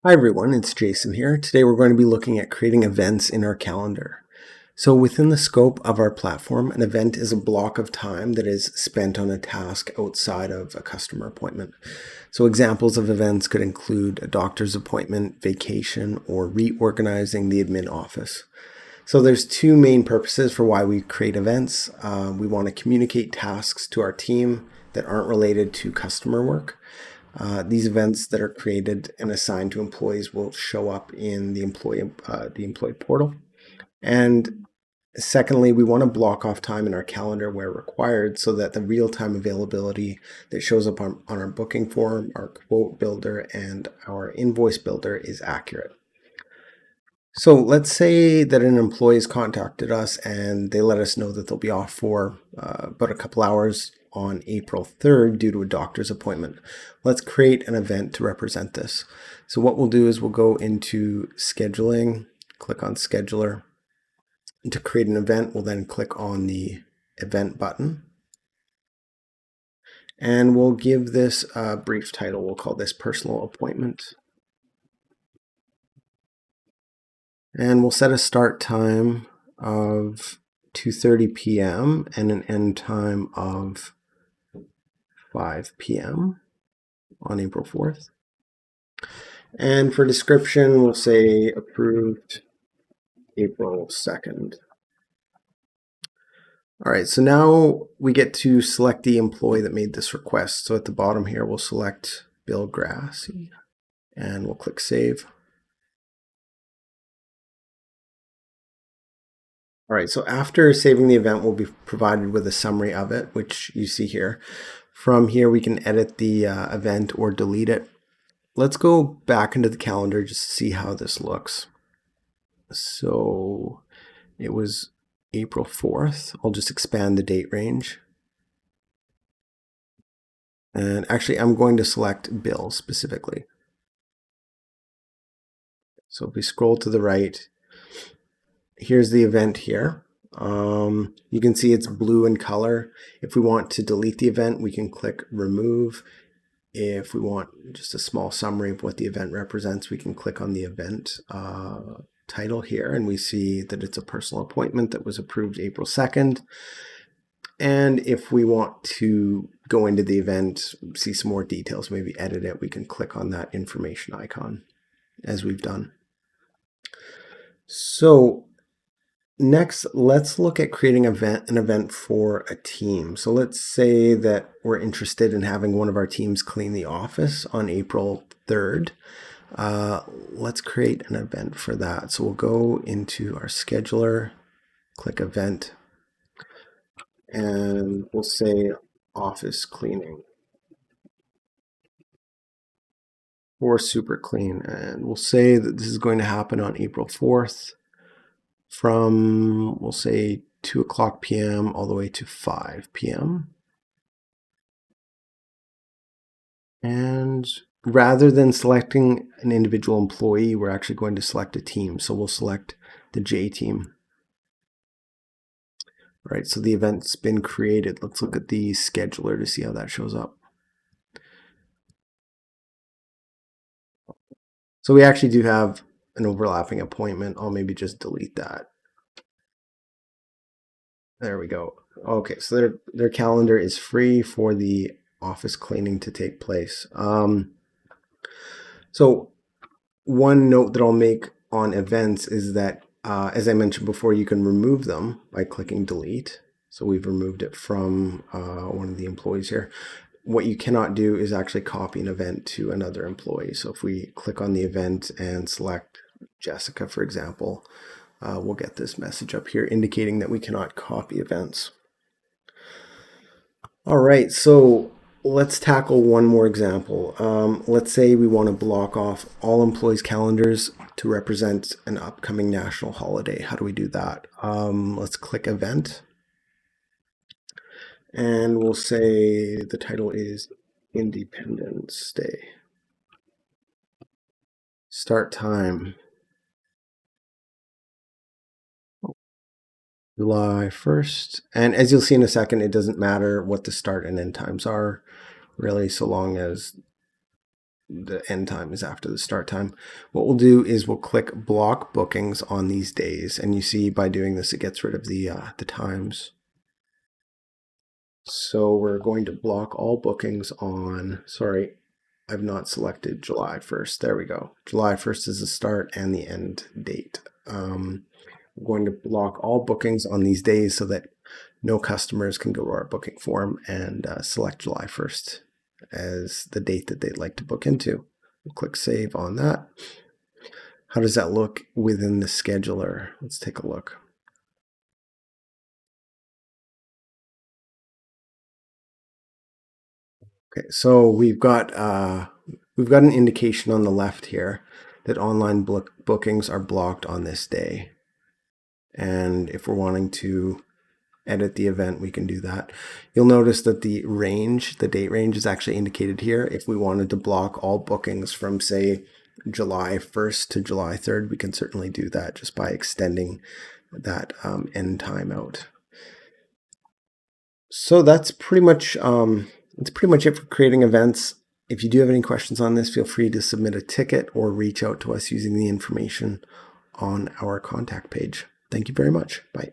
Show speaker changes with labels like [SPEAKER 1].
[SPEAKER 1] Hi everyone, it's Jason here. Today we're going to be looking at creating events in our calendar. So within the scope of our platform, an event is a block of time that is spent on a task outside of a customer appointment. So examples of events could include a doctor's appointment, vacation, or reorganizing the admin office. So there's two main purposes for why we create events. We want to communicate tasks to our team that aren't related to customer work. These events that are created and assigned to employees will show up in the employee portal. And secondly, we want to block off time in our calendar where required so that the real-time availability that shows up on our booking form, our quote builder, and our invoice builder is accurate. So let's say that an employee has contacted us and they let us know that they'll be off for about a couple hours on April 3rd due to a doctor's appointment. Let's create an event to represent this. So what we'll do is we'll go into scheduling, click on scheduler. And to create an event, we'll then click on the event button. And we'll give this a brief title. We'll call this personal appointment. And we'll set a start time of 2:30 p.m. and an end time of 5 p.m. on April 4th. And for description, we'll say approved April 2nd. All right, so now we get to select the employee that made this request. So at the bottom here, we'll select Bill Grassi and we'll click Save. All right, so after saving the event, we'll be provided with a summary of it, which you see here. From here, we can edit the event or delete it. Let's go back into the calendar just to see how this looks. So it was April 4th. I'll just expand the date range. And actually, I'm going to select Bill specifically. So if we scroll to the right, here's the event here. You can see it's blue in color. If we want to delete the event, we can click remove. If we want just a small summary of what the event represents, we can click on the event title here, and we see that it's a personal appointment that was approved April 2nd. And if we want to go into the event, see some more details, maybe edit it, we can click on that information icon as we've done. So next, let's look at creating an event for a team. So let's say that we're interested in having one of our teams clean the office on April 3rd. Let's create an event for that. So we'll go into our scheduler, click event, and we'll say office cleaning or super clean. And we'll say that this is going to happen on April 4th from, we'll say 2:00 p.m. all the way to 5 p.m. And rather than selecting an individual employee, we're actually going to select a team. So we'll select the J team. All right, so the event's been created. Let's look at the scheduler to see how that shows up. So we actually do have an overlapping appointment. I'll maybe just delete that. There we go. Okay, so their calendar is free for the office cleaning to take place. So one note that I'll make on events is that, as I mentioned before, you can remove them by clicking delete. So we've removed it from one of the employees here. What you cannot do is actually copy an event to another employee. So if we click on the event and select Jessica, for example, we'll get this message up here indicating that we cannot copy events. All right, so let's tackle one more example. Let's say we want to block off all employees' calendars to represent an upcoming national holiday. How do we do that? Let's click event. And we'll say the title is Independence Day. Start time, July 1st. And as you'll see in a second, it doesn't matter what the start and end times are, really, so long as the end time is after the start time. What we'll do is we'll click block bookings on these days, and you see by doing this it gets rid of the times. So we're going to block all bookings on, sorry, I've not selected July 1st. There we go. July 1st is the start and the end date. We're going to block all bookings on these days so that no customers can go to our booking form and select July 1st as the date that they'd like to book into. We'll click save on that. How does that look within the scheduler? Let's take a look. Okay, so we've got an indication on the left here that online bookings are blocked on this day. And if we're wanting to edit the event, we can do that. You'll notice that the date range is actually indicated here. If we wanted to block all bookings from, say, July 1st to July 3rd, we can certainly do that just by extending that end time out. So that's pretty much it for creating events. If you do have any questions on this, feel free to submit a ticket or reach out to us using the information on our contact page. Thank you very much. Bye.